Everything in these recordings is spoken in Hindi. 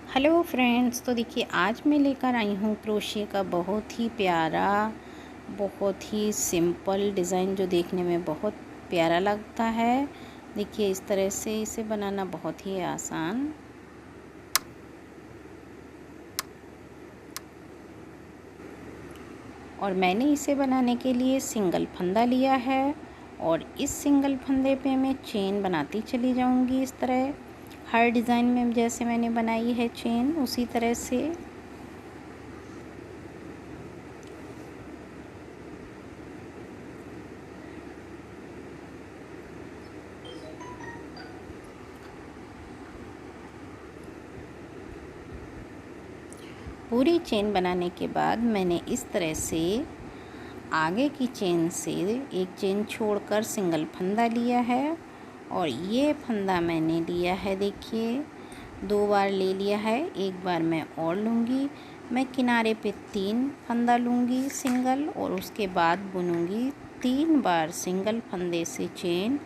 हेलो फ्रेंड्स, तो देखिए आज मैं लेकर आई हूँ क्रोशिया का बहुत ही प्यारा, बहुत ही सिंपल डिज़ाइन जो देखने में बहुत प्यारा लगता है। देखिए इस तरह से इसे बनाना बहुत ही आसान। और मैंने इसे बनाने के लिए सिंगल फंदा लिया है और इस सिंगल फंदे पे मैं चेन बनाती चली जाऊँगी। इस तरह हर डिज़ाइन में जैसे मैंने बनाई है चेन, उसी तरह से। पूरी चेन बनाने के बाद मैंने इस तरह से आगे की चेन से एक चेन छोड़कर सिंगल फंदा लिया है और ये फंदा मैंने लिया है, देखिए 2 बार ले लिया है। एक बार मैं और लूँगी। मैं किनारे पे 3 फंदा लूँगी सिंगल और उसके बाद बुनूँगी 3 बार सिंगल फंदे से चेन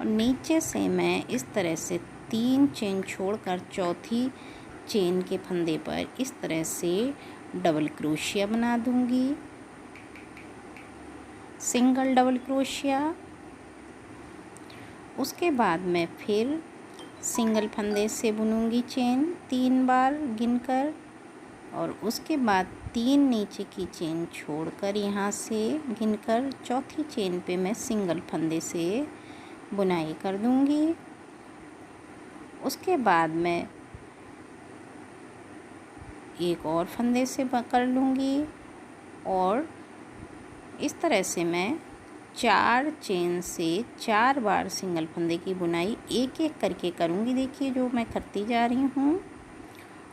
और नीचे से मैं इस तरह से 3 चेन छोड़कर चौथी चेन के फंदे पर इस तरह से डबल क्रोशिया बना दूँगी, सिंगल डबल क्रोशिया। उसके बाद मैं फिर सिंगल फंदे से बुनूंगी चेन 3 बार गिनकर और उसके बाद 3 नीचे की चेन छोड़कर यहाँ से गिनकर चौथी चेन पे मैं सिंगल फंदे से बुनाई कर दूंगी। उसके बाद मैं एक और फंदे से कर लूँगी और इस तरह से मैं 4 चेन से 4 बार सिंगल फंदे की बुनाई एक एक करके करूँगी। देखिए जो मैं करती जा रही हूँ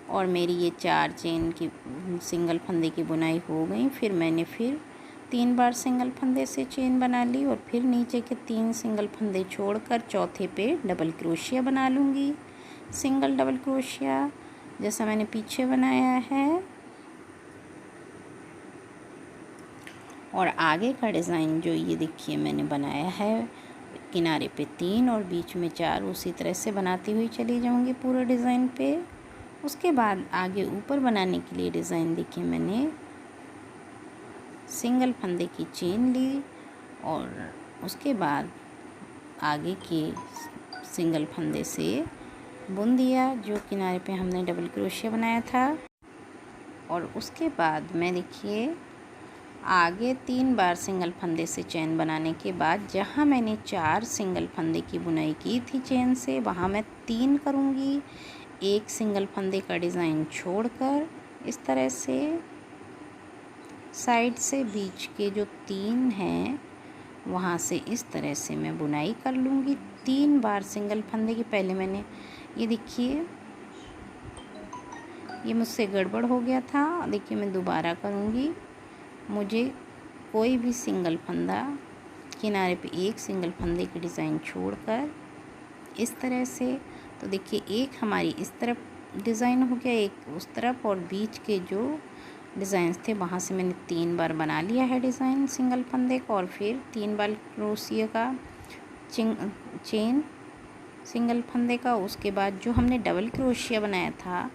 और मेरी ये 4 चेन की सिंगल फंदे की बुनाई हो गई। फिर मैंने 3 बार सिंगल फंदे से चेन बना ली और फिर नीचे के 3 सिंगल फंदे छोड़कर चौथे पे डबल क्रोशिया बना लूँगी, सिंगल डबल क्रोशिया जैसा मैंने पीछे बनाया है। और आगे का डिज़ाइन जो ये देखिए मैंने बनाया है, किनारे पे 3 और बीच में 4, उसी तरह से बनाती हुई चली जाऊंगी पूरे डिज़ाइन पे। उसके बाद आगे ऊपर बनाने के लिए डिज़ाइन देखिए मैंने सिंगल फंदे की चेन ली और उसके बाद आगे के सिंगल फंदे से बुन दिया जो किनारे पे हमने डबल क्रोशिया बनाया था। और उसके बाद मैं देखिए आगे 3 बार सिंगल फंदे से चेन बनाने के बाद जहाँ मैंने 4 सिंगल फंदे की बुनाई की थी चेन से, वहाँ मैं 3 करूँगी, एक सिंगल फंदे का डिज़ाइन छोड़कर इस तरह से साइड से बीच के जो 3 हैं वहाँ से इस तरह से मैं बुनाई कर लूँगी 3 बार सिंगल फंदे की। पहले मैंने ये देखिए ये मुझसे गड़बड़ हो गया था, देखिए मैं दोबारा करूँगी। मुझे कोई भी सिंगल फंदा किनारे पे एक सिंगल फंदे की डिज़ाइन छोड़कर इस तरह से, तो देखिए एक हमारी इस तरफ डिज़ाइन हो गया, एक उस तरफ, और बीच के जो डिज़ाइंस थे वहाँ से मैंने 3 बार बना लिया है डिज़ाइन सिंगल फंदे का और फिर 3 बार क्रोशिया का चेन सिंगल फंदे का। उसके बाद जो हमने डबल क्रोशिया बनाया था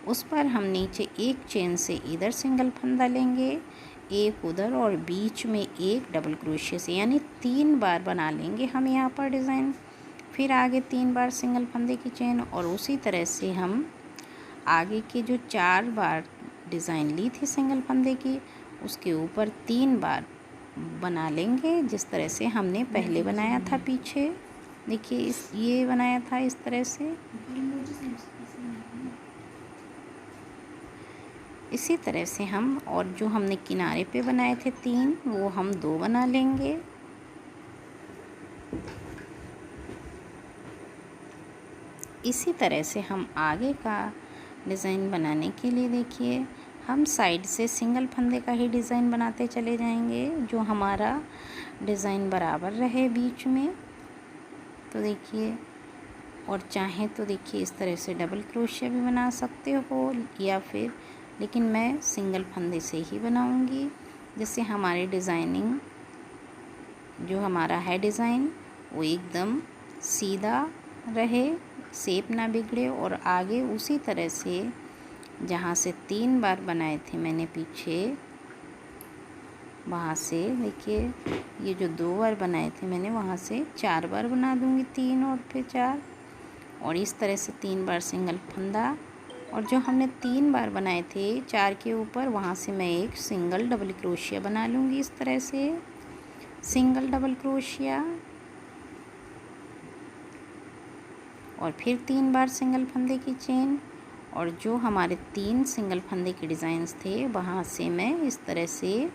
उस पर हम नीचे एक चेन से इधर सिंगल फंदा लेंगे, एक उधर, और बीच में एक डबल क्रोशिया से, यानी 3 बार बना लेंगे हम यहाँ पर डिज़ाइन। फिर आगे 3 बार सिंगल फंदे की चेन और उसी तरह से हम आगे के जो 4 बार डिज़ाइन ली थी सिंगल फंदे की उसके ऊपर 3 बार बना लेंगे जिस तरह से हमने पहले बनाया था पीछे। देखिए ये बनाया था इस तरह से। इसी तरह से हम और जो हमने किनारे पे बनाए थे 3 वो हम 2 बना लेंगे। इसी तरह से हम आगे का डिज़ाइन बनाने के लिए देखिए हम साइड से सिंगल फंदे का ही डिज़ाइन बनाते चले जाएंगे जो हमारा डिज़ाइन बराबर रहे बीच में। तो देखिए, और चाहे तो देखिए इस तरह से डबल क्रोशिया भी बना सकते हो या फिर, लेकिन मैं सिंगल फंदे से ही बनाऊंगी जिससे हमारी डिज़ाइनिंग जो हमारा है डिज़ाइन वो एकदम सीधा रहे शेप ना बिगड़े। और आगे उसी तरह से जहाँ से 3 बार बनाए थे मैंने पीछे, वहाँ से देखिए ये जो 2 बार बनाए थे मैंने, वहाँ से 4 बार बना दूँगी, 3 और फिर 4, और इस तरह से 3 बार सिंगल फंदा। और जो हमने 3 बार बनाए थे 4 के ऊपर, वहाँ से मैं एक सिंगल डबल क्रोशिया बना लूँगी इस तरह से, सिंगल डबल क्रोशिया, और फिर 3 बार सिंगल फंदे की चेन। और जो हमारे 3 सिंगल फंदे के डिज़ाइंस थे वहाँ से मैं इस तरह से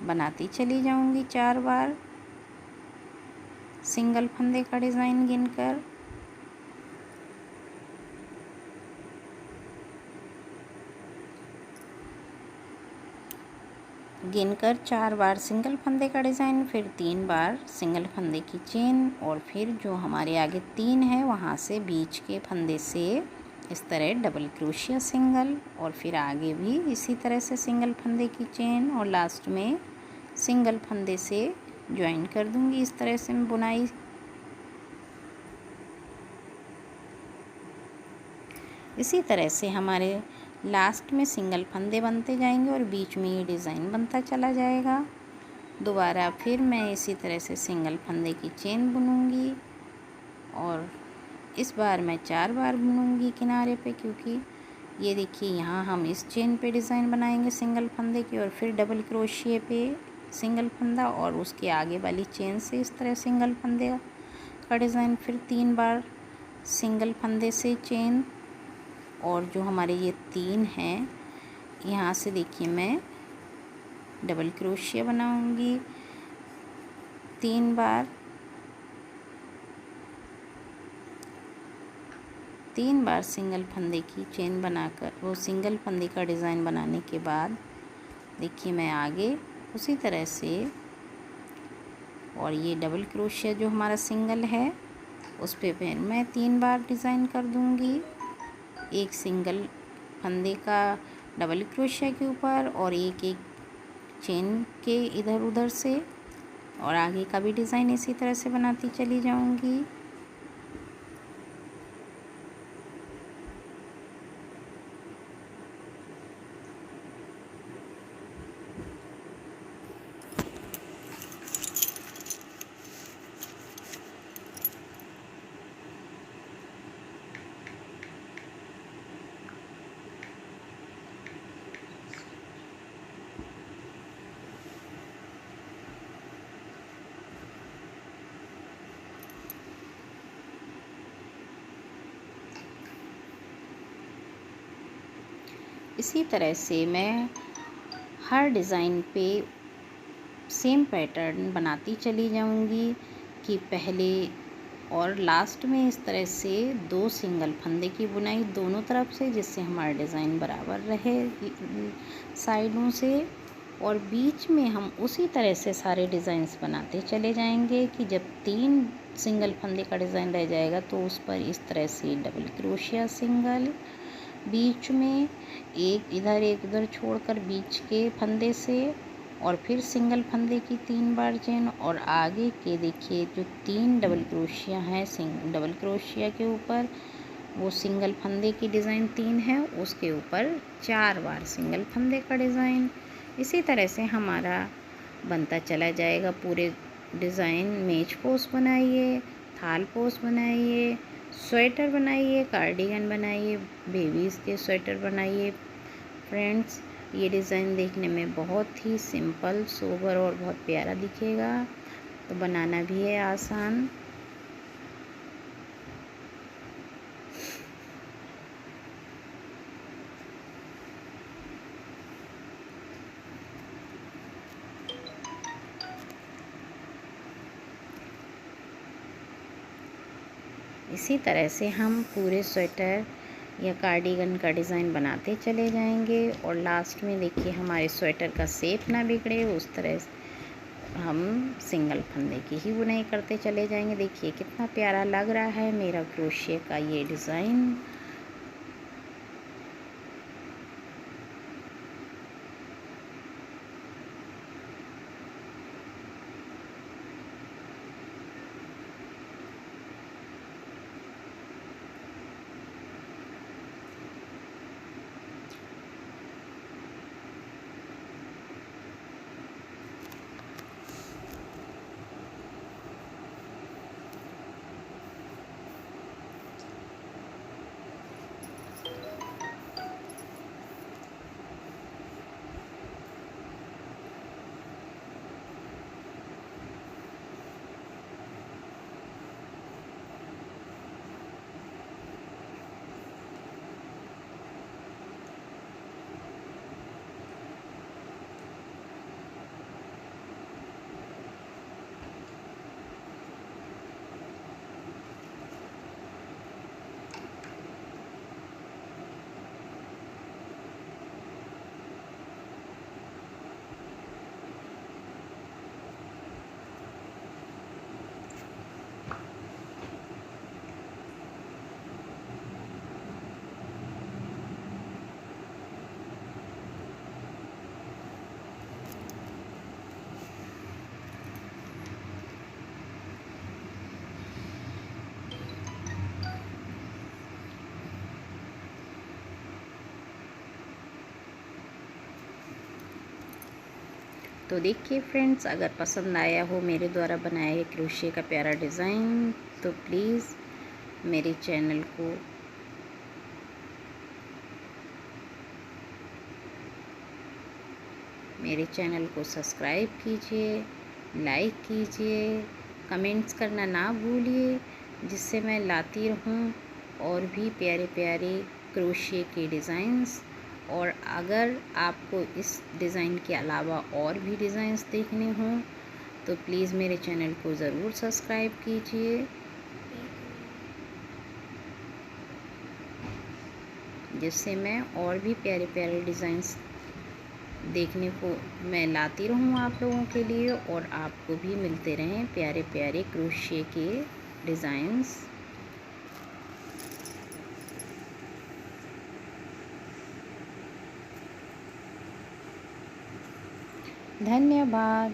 बनाती चली जाऊँगी 4 बार सिंगल फंदे का डिज़ाइन गिनकर। गिनकर 4 बार सिंगल फंदे का डिज़ाइन, फिर 3 बार सिंगल फंदे की चेन, और फिर जो हमारे आगे 3 है वहाँ से बीच के फंदे से इस तरह डबल क्रोशिया सिंगल, और फिर आगे भी इसी तरह से सिंगल फंदे की चेन, और लास्ट में सिंगल फंदे से ज्वाइन कर दूँगी। इस तरह से मैं बुनाई इसी तरह से हमारे लास्ट में सिंगल फंदे बनते जाएंगे और बीच में ये डिज़ाइन बनता चला जाएगा। दोबारा फिर मैं इसी तरह से सिंगल फंदे की चेन बुनूंगी, और इस बार मैं 4 बार बुनूंगी किनारे पे, क्योंकि ये देखिए यहाँ हम इस चेन पे डिज़ाइन बनाएंगे सिंगल फंदे की, और फिर डबल क्रोशिए पे सिंगल फंदा, और उसके आगे वाली चेन से इस तरह सिंगल फंदे का डिज़ाइन, फिर 3 बार सिंगल फंदे से चेन। और जो हमारे ये 3 हैं यहाँ से देखिए मैं डबल क्रोशिया बनाऊंगी 3 बार, 3 बार सिंगल फंदे की चेन बनाकर वो सिंगल फंदे का डिज़ाइन बनाने के बाद देखिए मैं आगे उसी तरह से, और ये डबल क्रोशिया जो हमारा सिंगल है उस पे फिर मैं 3 बार डिज़ाइन कर दूंगी, एक सिंगल फंदे का डबल क्रोशिया के ऊपर और एक एक चेन के इधर उधर से, और आगे का भी डिज़ाइन इसी तरह से बनाती चली जाऊंगी। इसी तरह से मैं हर डिज़ाइन पे सेम पैटर्न बनाती चली जाऊंगी कि पहले और लास्ट में इस तरह से 2 सिंगल फंदे की बुनाई दोनों तरफ से, जिससे हमारा डिज़ाइन बराबर रहे साइडों से, और बीच में हम उसी तरह से सारे डिज़ाइंस बनाते चले जाएंगे कि जब 3 सिंगल फंदे का डिज़ाइन रह जाएगा तो उस पर इस तरह से डबल क्रोशिया सिंगल, बीच में एक उधर छोड़कर बीच के फंदे से, और फिर सिंगल फंदे की 3 बार चेन, और आगे के देखिए जो 3 डबल क्रोशिया हैं डबल क्रोशिया के ऊपर वो सिंगल फंदे की डिज़ाइन 3 है, उसके ऊपर 4 बार सिंगल फंदे का डिज़ाइन। इसी तरह से हमारा बनता चला जाएगा पूरे डिज़ाइन। मेज पोस बनाइए, थाल पोस बनाइए, स्वेटर बनाइए, कार्डिगन बनाइए, बेबीज़ के स्वेटर बनाइए। फ्रेंड्स, ये डिज़ाइन देखने में बहुत ही सिंपल, सोबर और बहुत प्यारा दिखेगा, तो बनाना भी है आसान। इसी तरह से हम पूरे स्वेटर या कार्डिगन का डिज़ाइन बनाते चले जाएंगे, और लास्ट में देखिए हमारे स्वेटर का शेप ना बिगड़े उस तरह से हम सिंगल फंदे की ही बुनाई करते चले जाएंगे। देखिए कितना प्यारा लग रहा है मेरा क्रोशिया का ये डिज़ाइन। तो देखिए फ्रेंड्स, अगर पसंद आया हो मेरे द्वारा बनाया ये क्रोशिया का प्यारा डिज़ाइन तो प्लीज़ मेरे चैनल को सब्सक्राइब कीजिए, लाइक कीजिए, कमेंट्स करना ना भूलिए, जिससे मैं लाती रहूं और भी प्यारे प्यारे क्रोशिया के डिज़ाइंस। और अगर आपको इस डिज़ाइन के अलावा और भी डिज़ाइंस देखने हों तो प्लीज़ मेरे चैनल को ज़रूर सब्सक्राइब कीजिए, जिससे मैं और भी प्यारे प्यारे डिज़ाइंस देखने को मैं लाती रहूं आप लोगों के लिए, और आपको भी मिलते रहें प्यारे प्यारे क्रोशिया के डिज़ाइंस। धन्यवाद।